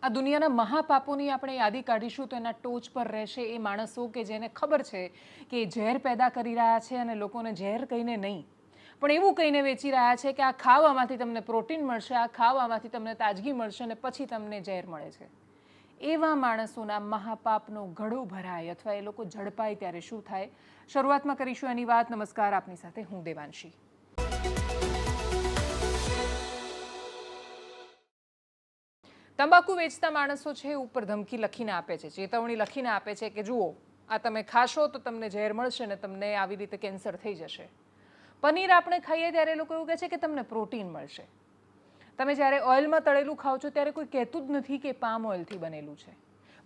આ દુનિયાના મહાપાપોની આપણે યાદી કાઢીશું તો એના ટોચ પર રહેશે એ માણસો કે જેને ખબર છે કે ઝેર પેદા કરી રહ્યા છે અને લોકોને ઝેર કહીને નહીં પણ એવું કહીને વેચી રહ્યા છે કે આ ખાવામાંથી તમને પ્રોટીન મળશે, આ ખાવામાંથી તમને તાજગી મળશે અને પછી તમને ઝેર મળે છે. એવા માણસોના મહાપાપનો ઘડો ભરાય અથવા એ લોકો ઝડપાય ત્યારે શું થાય, શરૂઆતમાં કરીશું એની વાત. નમસ્કાર, આપની સાથે હું દેવાંશી. તંબાકુ વેચતા માણસો છે ઉપર ધમકી લખીને આપે છે, ચેતવણી લખીને આપે છે કે જુઓ આ તમે ખાશો તો તમને ઝેર મળશે ને તમને આવી રીતે કેન્સર થઈ જશે. પનીર આપણે ખાઈએ ત્યારે લોકો એવું કહે છે કે તમને પ્રોટીન મળશે. તમે જ્યારે ઓઇલમાં તળેલું ખાઓ છો ત્યારે કોઈ કહેતું જ નથી કે પામ ઓઇલથી બનેલું છે.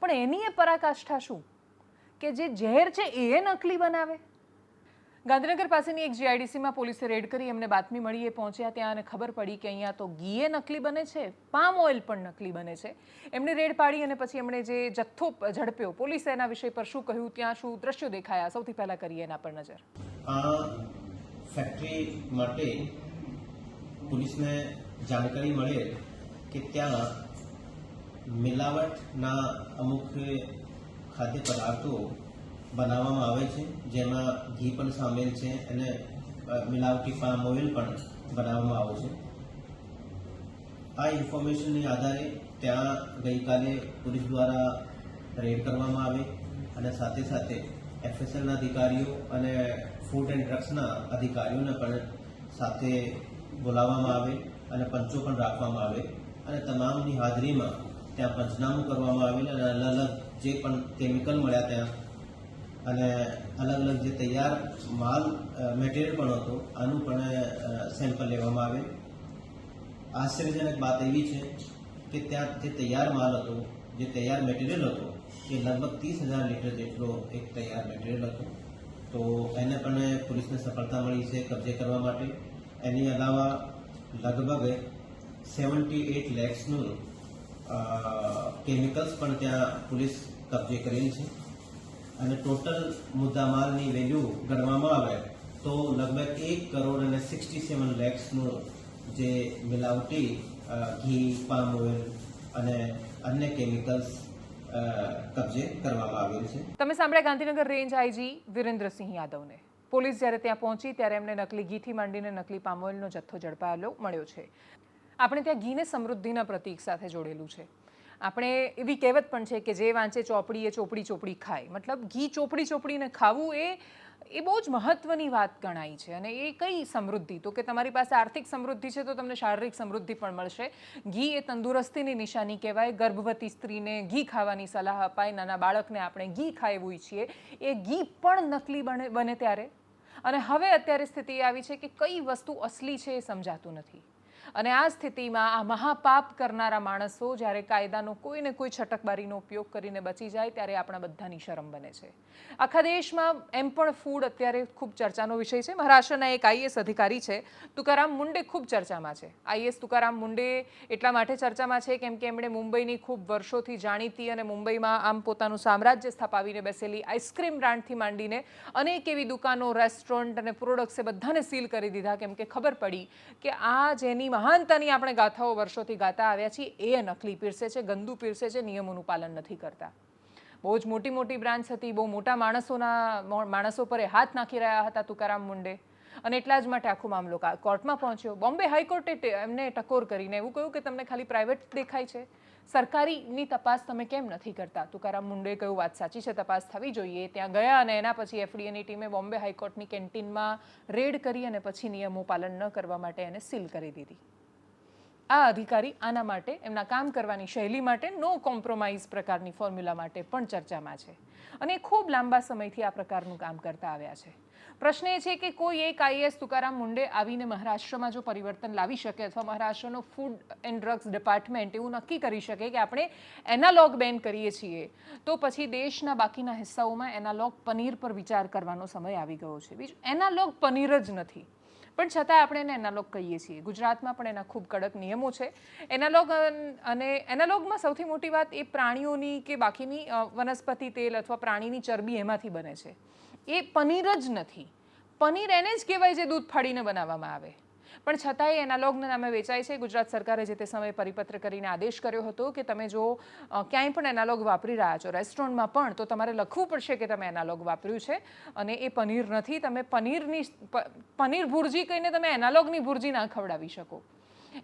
પણ એની એ પરાકાષ્ઠા શું કે જે ઝેર છે એ નકલી બનાવે. ગાંધીનગર પાસેની એક જીઆઈડીસીમાં પોલીસે રેડ કરી, એમને બાતમી મળી, એ પહોંચ્યા ત્યાં અને ખબર પડી કે અહીંયા તો ઘી નકલી બને છે, પામ ઓઇલ પણ નકલી બને છે. એમણે રેડ પાડી અને પછી એમણે જે જથ્થો ઝડપ્યો, પોલીસે એના વિષય પર શું કહ્યું, ત્યાં શું દ્રશ્યો દેખાયા, સૌથી પહેલા કરીએ એના પર નજર. આ ફેક્ટરી માટે પોલીસને જાણકારી મળે કે ત્યાં મિલાવટના અમુક ખાદ્ય પદાર્થો બનાવવામાં આવે છે, જેમાં ઘી પણ સામેલ છે અને મિલાવટી પામ ઓઇલ પણ બનાવવામાં આવે છે. આ ઇન્ફોર્મેશનની આધારે ત્યાં ગઈકાલે પોલીસ દ્વારા રેડ કરવામાં આવે અને સાથે સાથે એફએસએલના અધિકારીઓ અને ફૂડ એન્ડ ડ્રગ્સના અધિકારીઓને પણ સાથે બોલાવવામાં આવે અને પંચો પણ રાખવામાં આવે અને તમામની હાજરીમાં ત્યાં પંચનામું કરવામાં આવેલ અને અલગ અલગ જે પણ કેમિકલ મળ્યા ત્યાં અને અલગ અલગ જે તૈયાર માલ મટીરિયલ પણ હતો આનું પણ સેમ્પલ લેવામાં આવે. આશ્ચર્યજનક વાત એવી છે કે ત્યાં જે તૈયાર માલ હતો, જે તૈયાર મટીરિયલ હતો એ લગભગ 30,000 લીટર જેટલો એક તૈયાર મટીરિયલ હતો. તો એને પણ પોલીસને સફળતા મળી છે કબજે કરવા માટે. એની અલાવા લગભગ 78 લેક્સનું કેમિકલ્સ પણ ત્યાં પોલીસ કબજે કરેલ છે અને ટોટલ મુદ્દામાલની વેલ્યુ ગણવામાં આવે તો લગભગ 1,67 લાખનું જે મિલાવટી ઘી, પામ ઓઇલ અને અન્ય કેમિકલ્સ કબજે કરવામાં આવેલ છે. તમે સાંભળ્યા ગાંધીનગર રેન્જ આઈજી વિરેન્દ્રસિંહ યાદવને. પોલીસ જ્યારે ત્યાં પહોંચી ત્યારે એમને નકલી ઘીથી માંડીને નકલી પામ ઓઇલનો જથ્થો ઝડપાયેલો મળ્યો છે. આપણે ત્યાં ઘીને સમૃદ્ધિના પ્રતીક સાથે જોડેલું છે. આપણે એવી કહેવત પણ છે કે જે વાંચે ચોપડી એ ચોપડી ચોપડી ખાય. મતલબ ઘી ચોપડી ચોપડીને ખાવું એ બહુ જ મહત્વની વાત ગણાય છે. અને એ કઈ સમૃદ્ધિ? તો કે તમારી પાસે આર્થિક સમૃદ્ધિ છે તો તમને શારીરિક સમૃદ્ધિ પણ મળશે. ઘી એ તંદુરસ્તીની નિશાની કહેવાય. ગર્ભવતી સ્ત્રીને ઘી ખાવાની સલાહ અપાય, નાના બાળકને આપણે ઘી ખાવું છીએ. એ ઘી પણ નકલી બને ત્યારે. અને હવે અત્યારે સ્થિતિ આવી છે કે કઈ વસ્તુ અસલી છે એ સમજાતું નથી. અને આ સ્થિતિમાં આ મહાપાપ કરનારા માણસો જ્યારે કાયદાનો કોઈને કોઈ છટકબારીનો ઉપયોગ કરીને બચી જાય ત્યારે આપણા બધાની શરમ બને છે. આખા દેશમાં એમ પણ ફૂડ અત્યારે ખૂબ ચર્ચાનો વિષય છે. મહારાષ્ટ્રના એક આઈએએસ અધિકારી છે, તુકારામ મુંડે, ખૂબ ચર્ચામાં છે. આઈએએસ તુકારામ મુંડે એટલા માટે ચર્ચામાં છે કેમ કે એમણે મુંબઈની ખૂબ વર્ષોથી જાણીતી અને મુંબઈમાં આમ પોતાનું સામ્રાજ્ય સ્થાપાવીને બેસેલી આઈસ્ક્રીમ બ્રાન્ડથી માંડીને અનેક એવી દુકાનો, રેસ્ટોરન્ટ અને પ્રોડક્ટ્સે બધાને સીલ કરી દીધા કેમ કે ખબર પડી કે આ જેની મહાનતાની આપણે ગાથાઓ વર્ષોથી ગાતા આવ્યા છીએ એ નકલી પીરસે છે, ગંદુ પીરસે છે, નિયમોનું પાલન નથી કરતા. બહુ જ મોટી મોટી બ્રાન્ચ હતી, બહુ મોટા માણસો પર હાથ નાખી રહ્યા હતા તુકારામ મુંડે. અને એટલા જ માટે આખો મામલો કોર્ટમાં પહોંચ્યો. બોમ્બે હાઈકોર્ટે એમને ટકોર કરીને એવું કહ્યું કે તમને ખાલી પ્રાઇવેટ દેખાય છે, સરકારીની તપાસ તમે કેમ નથી કરતા? તુકારામ મુંડે કહ્યું વાત સાચી છે, તપાસ થવી જોઈએ. ત્યાં ગયા અને એના પછી એફડીએની ટીમે બોમ્બે હાઈકોર્ટની કેન્ટીનમાં રેડ કરી અને પછી નિયમો પાલન ન કરવા માટે એને સીલ કરી દીધી. આ અધિકારી આના માટે, એમના કામ કરવાની શૈલી માટે, નો કોમ્પ્રોમાઇઝ પ્રકારની ફોર્મ્યુલા માટે પણ ચર્ચામાં છે. અને ખૂબ લાંબા સમયથી આ પ્રકારનું કામ કરતા આવ્યા છે. પ્રશ્ન એ છે કે કોઈ એક આઈએએસ તુકારામ મુંડે આવીને મહારાષ્ટ્રમાં જો પરિવર્તન લાવી શકે અથવા મહારાષ્ટ્રનો ફૂડ એન્ડ ડ્રગ્સ ડિપાર્ટમેન્ટ એવું નક્કી કરી શકે કે આપણે એનાલોગ બેન કરીએ છીએ તો પછી દેશના બાકીના હિસ્સાઓમાં એનાલોગ પનીર પર વિચાર કરવાનો સમય આવી ગયો છે. બીજું, એનાલોગ પનીર જ નથી પણ છતાં આપણે એને એનાલોગ કહીએ છીએ. ગુજરાતમાં પણ એના ખૂબ કડક નિયમો છે. એનાલોગ અને એનાલોગમાં સૌથી મોટી વાત એ પ્રાણીઓની કે બાકીની વનસ્પતિ તેલ અથવા પ્રાણીની ચરબી એમાંથી બને છે. એ પનીર જ નથી. પનીર એને જ કહેવાય જે દૂધ ફાડીને બનાવવામાં આવે. પણ છતાંય એનાલોગના નામે વેચાય છે. ગુજરાત સરકારે જે તે સમયે પરિપત્ર કરીને આદેશ કર્યો હતો કે તમે જો ક્યાંય પણ એનાલોગ વાપરી રહ્યા છો, રેસ્ટોરન્ટમાં પણ, તો તમારે લખવું પડશે કે તમે એનાલોગ વાપર્યું છે અને એ પનીર નથી. તમે પનીર ભુરજી કહીને તમે એનાલોગની ભુરજી ના ખવડાવી શકો.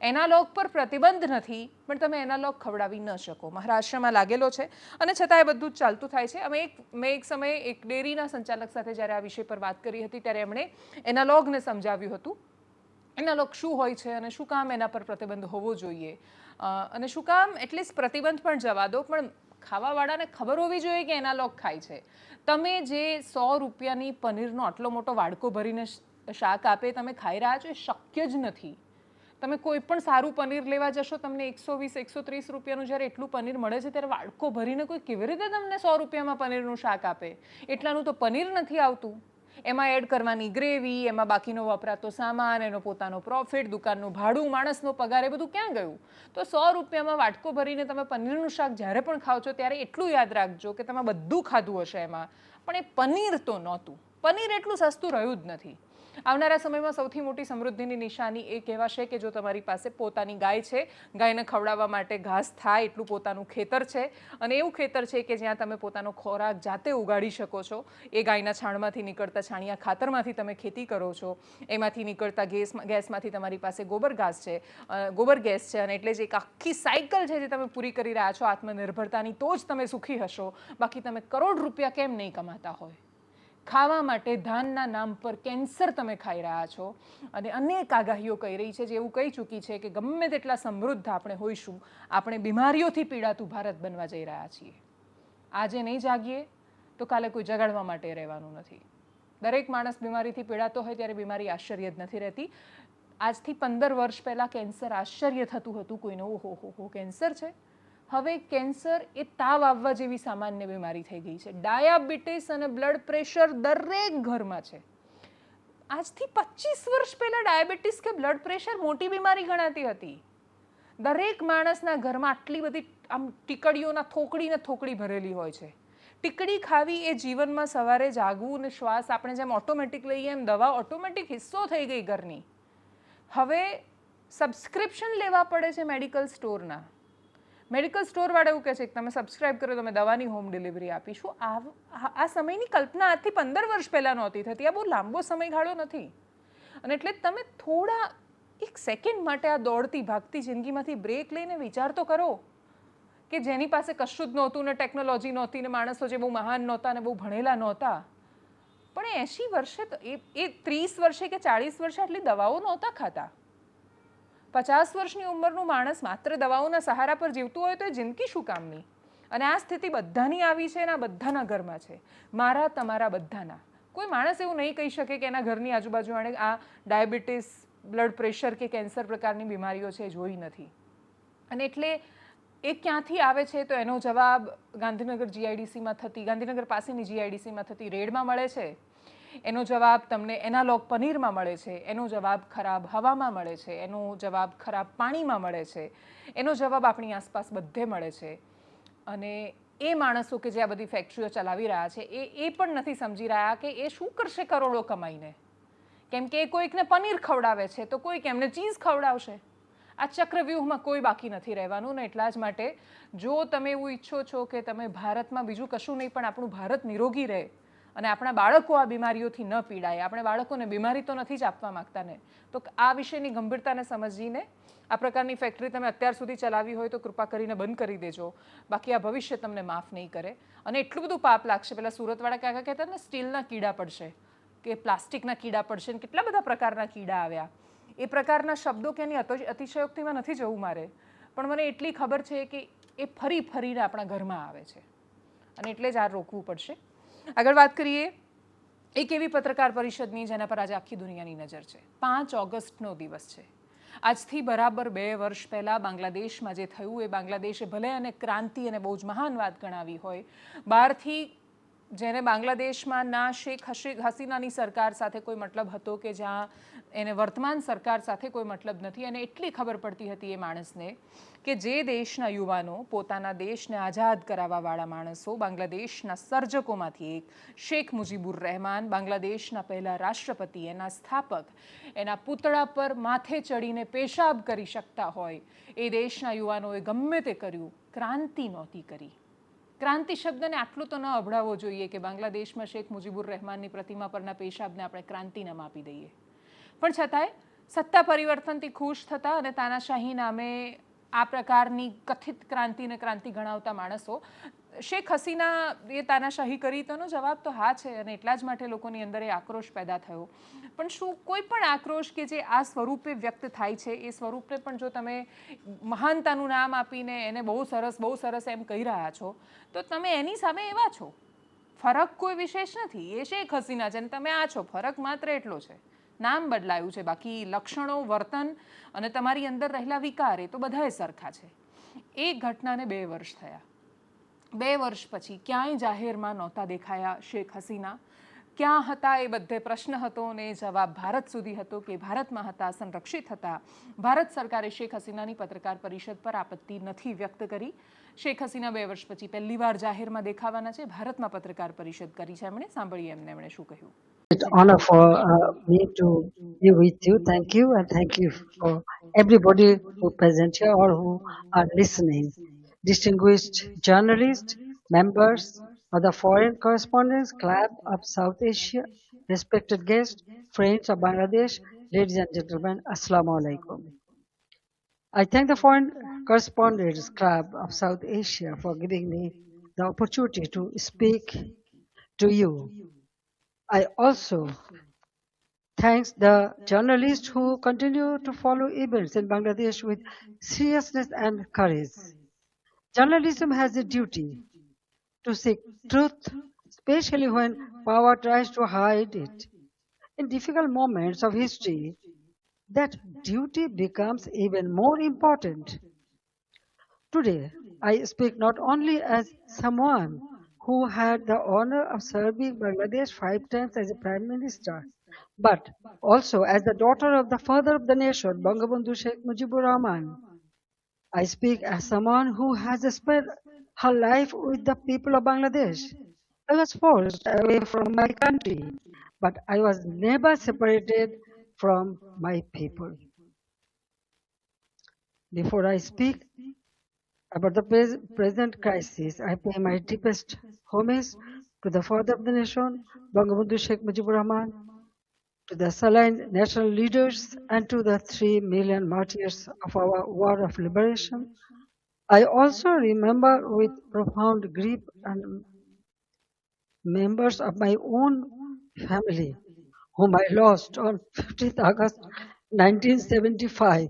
એનાલોગ પર પ્રતિબંધ નથી, પણ તમે એનાલોગ ખવડાવી ન શકો. મહારાષ્ટ્રમાં લાગેલો છે અને છતાં એ બધું જ ચાલતું થાય છે. મેં એક સમયે એક ડેરીના સંચાલક સાથે જ્યારે આ વિષય પર વાત કરી હતી ત્યારે એમણે એનાલોગને સમજાવ્યું હતું. એનાલોગ શું હોય છે અને શું કામ એના પર પ્રતિબંધ હોવો જોઈએ અને શું કામ એટલીસ્ટ પ્રતિબંધ પણ જવા દો, પણ ખાવાવાળાને ખબર હોવી જોઈએ કે એનાલોગ ખાય છે. તમે જે 100 રૂપિયાની પનીરનો આટલો મોટો વાડકો ભરીને શાક આપે તમે ખાઈ રહ્યા છો, એ શક્ય જ નથી. તમે કોઈ પણ સારું પનીર લેવા જશો, તમને 120-130 રૂપિયાનું જ્યારે એટલું પનીર મળે છે ત્યારે વાડકો ભરીને કોઈ કેવી રીતે તમને 100 રૂપિયામાં પનીરનું શાક આપે? એટલાનું તો પનીર નથી આવતું. એમાં એડ કરવાની ગ્રેવી, એમાં બાકીનો વપરાતો સામાન, એનો પોતાનો પ્રોફિટ, દુકાનનું ભાડું, માણસનો પગાર, એ બધું ક્યાં ગયું? તો 100 રૂપિયામાં વાટકો ભરીને તમે પનીરનું શાક જ્યારે પણ ખાઓ છો ત્યારે એટલું યાદ રાખજો કે તમે બધું ખાધું હશે એમાં, પણ એ પનીર તો નહોતું. પનીર એટલું સસ્તું રહ્યું જ નથી. આવનારા સમયમાં સૌથી મોટી સમૃદ્ધિની નિશાની એ કહેવાશે કે જો તમારી પાસે પોતાની ગાય છે, ગાયને ખવડાવવા માટે ઘાસ થાય એટલું પોતાનું ખેતર છે અને એવું ખેતર છે કે જ્યાં તમે પોતાનો ખોરાક જાતે ઉગાડી શકો છો. એ ગાયના છાણમાંથી નીકળતા છાણિયા ખાતરમાંથી તમે ખેતી કરો છો, એમાંથી નીકળતા ગેસમાંથી તમારી પાસે ગોબર ગેસ છે અને એટલે જ એક આખી સાયકલ છે જે તમે પૂરી કરી રહ્યા છો આત્મનિર્ભરતાની, તો જ તમે સુખી હશો. બાકી તમે કરોડ રૂપિયા કેમ નહીં કમાતા હોય? ખાવા માટે ધાનના નામ પર કેન્સર તમે ખાઈ રહ્યા છો અને અનેક આગાહીઓ કહી રહી છે, જે એવું કહી ચૂકી છે કે ગમે તેટલા સમૃદ્ધ આપણે હોઈશું, આપણે બીમારીઓથી પીડાતું ભારત બનવા જઈ રહ્યા છીએ. આજે નહીં જાગીએ તો કાલે કોઈ જગાડવા માટે રહેવાનું નથી. દરેક માણસ બીમારીથી પીડાતો હોય ત્યારે બીમારી આશ્ચર્ય જ નથી રહેતી. આજથી 15 વર્ષ પહેલાં કેન્સર આશ્ચર્ય થતું હતું કોઈને, ઓહો કેન્સર છે. હવે કેન્સર એ તાવ આવવા જેવી સામાન્ય બીમારી થઈ ગઈ છે. ડાયાબિટીસ અને બ્લડ પ્રેશર દરેક ઘરમાં છે. આજથી 25 વર્ષ પહેલાં ડાયાબિટીસ કે બ્લડ પ્રેશર મોટી બીમારી ગણાતી હતી. દરેક માણસના ઘરમાં આટલી બધી આમ ટીકડીઓના થોકડી ભરેલી હોય છે. ટીકડી ખાવી એ જીવનમાં સવારે જાગવું અને શ્વાસ આપણે જેમ ઓટોમેટિક લઈએ એમ દવા ઓટોમેટિક હિસ્સો થઈ ગઈ ઘરની. હવે સબસ્ક્રિપ્શન લેવા પડે છે મેડિકલ સ્ટોરના. મેડિકલ સ્ટોરવાળા એવું કહે છે કે તમે સબસ્ક્રાઇબ કરો, તમે દવાની હોમ ડિલિવરી આપીશું. આ સમયની કલ્પના આજથી 15 વર્ષ પહેલાં નહોતી થતી. આ બહુ લાંબો સમયગાળો નથી. અને એટલે તમે થોડા એક સેકન્ડ માટે આ દોડતી ભાગતી જિંદગીમાંથી બ્રેક લઈને વિચાર તો કરો કે જેની પાસે કશું જ નહોતું ને ટેકનોલોજી નહોતી ને માણસો જે બહુ મહાન નહોતા ને બહુ ભણેલા નહોતા, પણ 80 વર્ષે એ 30 વર્ષે કે 40 વર્ષે આટલી દવાઓ નહોતા ખાતા. 50 વર્ષની ઉંમરનું માણસ માત્ર દવાઓના સહારા પર જીવતું હોય તો એ જિંદગી શું કામની? અને આ સ્થિતિ બધાની આવી છે અને આ બધાના ઘરમાં છે, મારા તમારા બધાના. કોઈ માણસ એવું નહીં કહી શકે કે એના ઘરની આજુબાજુ આ ડાયાબિટીસ, બ્લડ પ્રેશર કે કેન્સર પ્રકારની બીમારીઓ છે જોઈ નથી. અને એટલે એ ક્યાંથી આવે છે તો એનો જવાબ ગાંધીનગર પાસેની GIDCમાં થતી રેડમાં મળે છે. એનો જવાબ તમને એનાલોગ પનીરમાં મળે છે. એનો જવાબ ખરાબ હવામાં મળે છે. એનો જવાબ ખરાબ પાણીમાં મળે છે. એનો જવાબ આપણી આસપાસ બધે મળે છે. અને એ માણસો કે જે આ બધી ફેક્ટરીઓ ચલાવી રહ્યા છે એ પણ નથી સમજી રહ્યા કે એ શું કરશે કરોડો કમાઈને. કેમ કે એ કોઈકને પનીર ખવડાવે છે તો કોઈક એમને ચીઝ ખવડાવશે. આ ચક્રવ્યૂહમાં કોઈ બાકી નથી રહેવાનું ને એટલા જ માટે જો તમે એવું ઈચ્છો છો કે તમે ભારતમાં બીજું કશું નહીં પણ આપણું ભારત નિરોગી રહે અને આપણા બાળકો આ બીમારીઓથી ન પીડાય, આપણે બાળકોને બીમારી તો નથી જ આપવા માગતા ને, તો આ વિષયની ગંભીરતાને સમજીને આ પ્રકારની ફેક્ટરી તમે અત્યાર સુધી ચલાવી હોય તો કૃપા કરીને બંધ કરી દેજો. બાકી આ ભવિષ્ય તમને માફ નહીં કરે અને એટલું બધું પાપ લાગશે. પેલા સુરતવાળા કાકા કહેતા ને સ્ટીલના કીડા પડશે કે પ્લાસ્ટિકના કીડા પડશે ને કેટલા બધા પ્રકારના કીડા આવ્યા. એ પ્રકારના શબ્દો કે એની અતિશયોક્તિમાં નથી જવું મારે, પણ મને એટલી ખબર છે કે એ ફરીને આપણા ઘરમાં આવે છે અને એટલે જ આ રોકવું પડશે. આગળ વાત કરીએ એક એવી પત્રકાર પરિષદની જેના પર આજે આખી દુનિયાની નજર છે. 5 ઓગસ્ટનો દિવસ છે. આજથી બરાબર 2 વર્ષ પહેલાં બાંગ્લાદેશમાં જે થયું એ બાંગ્લાદેશે ભલે અને ક્રાંતિ અને બહુ જ મહાન વાત ગણાવી હોય, બહારથી જેને બાંગ્લાદેશમાં ના શેખ હસીનાની સરકાર સાથે કોઈ મતલબ હતો કે જ્યાં એને વર્તમાન સરકાર સાથે કોઈ મતલબ નથી, અને એટલી ખબર પડતી હતી એ માણસને કે જે દેશના યુવાનો, પોતાના દેશને આઝાદ કરાવવાવાળા માણસો, બાંગ્લાદેશના સર્જકોમાંથી એક શેખ મુજીબુર રહેમાન, બાંગ્લાદેશના પહેલા રાષ્ટ્રપતિ, એના સ્થાપક, એના પૂતળા પર માથે ચડીને પેશાબ કરી શકતા હોય એ દેશના યુવાનોએ ગમે તે કર્યું, ક્રાંતિ નહોતી કરી. ક્રાંતિ શબ્દને આટલું તો ન અભડાવવો જોઈએ કે બાંગ્લાદેશમાં શેખ મુજીબુર રહેમાનની પ્રતિમા પરના પેશાબને આપણે ક્રાંતિ નામ આપી દઈએ. પણ છતાંય સત્તા પરિવર્તનથી ખુશ થતા અને તાનાશાહી નામે આ પ્રકારની કથિત ક્રાંતિને ક્રાંતિ ગણાવતા માણસો, શેખ હસીના એ તાનાશાહી કરી તોનો જવાબ તો હા છે, અને એટલા જ માટે લોકોની અંદર એ આક્રોશ પેદા થયો. પણ શું કોઈ પણ આક્રોશ કે જે આ સ્વરૂપે વ્યક્ત થાય છે એ સ્વરૂપને પણ જો તમે મહાનતાનું નામ આપીને એને બહુ સરસ એમ કહી રહ્યા છો, તો તમે એની સામે એવા છો. ફરક કોઈ વિશેષ નથી. એ શેખ હસીના છે અને તમે આ છો. ફરક માત્ર એટલો છે, નામ બદલાયું છે. બાકી લક્ષણો, વર્તન અને તમારી અંદર રહેલા વિકાર એ તો બધાએ સરખા છે. એ ઘટનાને 2 વર્ષ થયા. 2 વર્ષ પછી ક્યાંય જાહેરમાં નહોતા દેખાયા શેખ હસીના. ક્યાં હતા એ બધે પ્રશ્ન હતો, અને જવાબ ભારત સુધી હતો કે ભારતમાં હતા, સંરક્ષિત હતા. ભારત સરકારે શેખ હસીનાની પત્રકાર પરિષદ પર આપત્તિ નથી વ્યક્ત કરી. શેખ હસીના 2 વર્ષ પછી પહેલી વાર જાહેરમાં દેખાવાના છે. ભારતમાં પત્રકાર પરિષદ કરી છે એમણે. સાંભળીએ એમણે શું કહ્યું. It's an honor for me to be with you. Thank you, and thank you for everybody who present here or who are listening. Distinguished journalists, members of the Foreign Correspondents Club of South Asia, respected guests, friends of Bangladesh, ladies and gentlemen, Assalamu alaikum. I thank the Foreign Correspondents Club of South Asia for giving me the opportunity to speak to you. I also thank the journalists who continue to follow events in Bangladesh with seriousness and courage. Journalism has a duty to seek truth, especially when power tries to hide it. In difficult moments of history, that duty becomes even more important. Today, I speak not only as someone who had the honor of serving Bangladesh 5 times as a Prime Minister, but also as the daughter of the father of the nation, Bangabandhu Sheikh Mujibur Rahman. I speak as someone who has spent her life with the people of Bangladesh. I was forced away from my country, but I was never separated from my people. Before I speak about the present crisis, I pay my deepest homage to the father of the nation, Bangabandhu Sheikh Mujibur Rahman, to the Saline national leaders, and to the 3 million martyrs of our war of liberation. I also remember with profound grief and members of my own family, whom I lost on 15th August 1975.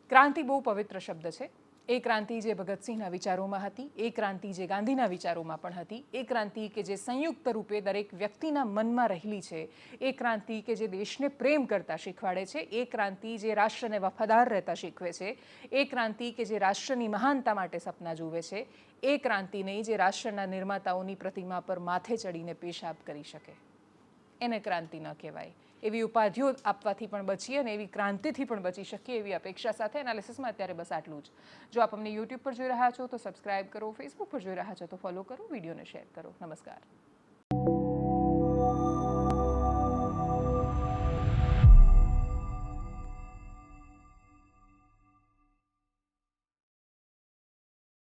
ક્રાંતિ બહુ પવિત્ર શબ્દ છે. એ ક્રાંતિ જે ભગતસિંહના વિચારોમાં હતી, એ ક્રાંતિ જે ગાંધીના વિચારોમાં પણ હતી, એ ક્રાંતિ કે જે સંયુક્ત રૂપે દરેક વ્યક્તિના મનમાં રહેલી છે, એ ક્રાંતિ કે જે દેશને પ્રેમ કરતા શીખવાડે છે, એ ક્રાંતિ જે રાષ્ટ્રને વફાદાર રહેતા શીખવે છે, એ ક્રાંતિ કે જે રાષ્ટ્રની મહાનતા માટે સપના જુએ છે, એ ક્રાંતિ નહીં જે રાષ્ટ્રના નિર્માતાઓની પ્રતિમા પર માથે ચડીને પેશાબ કરી શકે. એને ક્રાંતિ ન કહેવાય. એવી ઉપાધિઓ આપવાથી પણ બચીએ અને એવી ક્રાંતિથી પણ બચી શકીએ એવી અપેક્ષા સાથે એનાલિસિસમાં અત્યારે બસ આટલું જ. જો આપ અમને યુટ્યુબ પર જોઈ રહ્યા છો તો સબસ્ક્રાઇબ કરો, ફેસબુક પર જોઈ રહ્યા છો તો ફોલો કરો, વિડીયોને શેર કરો. નમસ્કાર.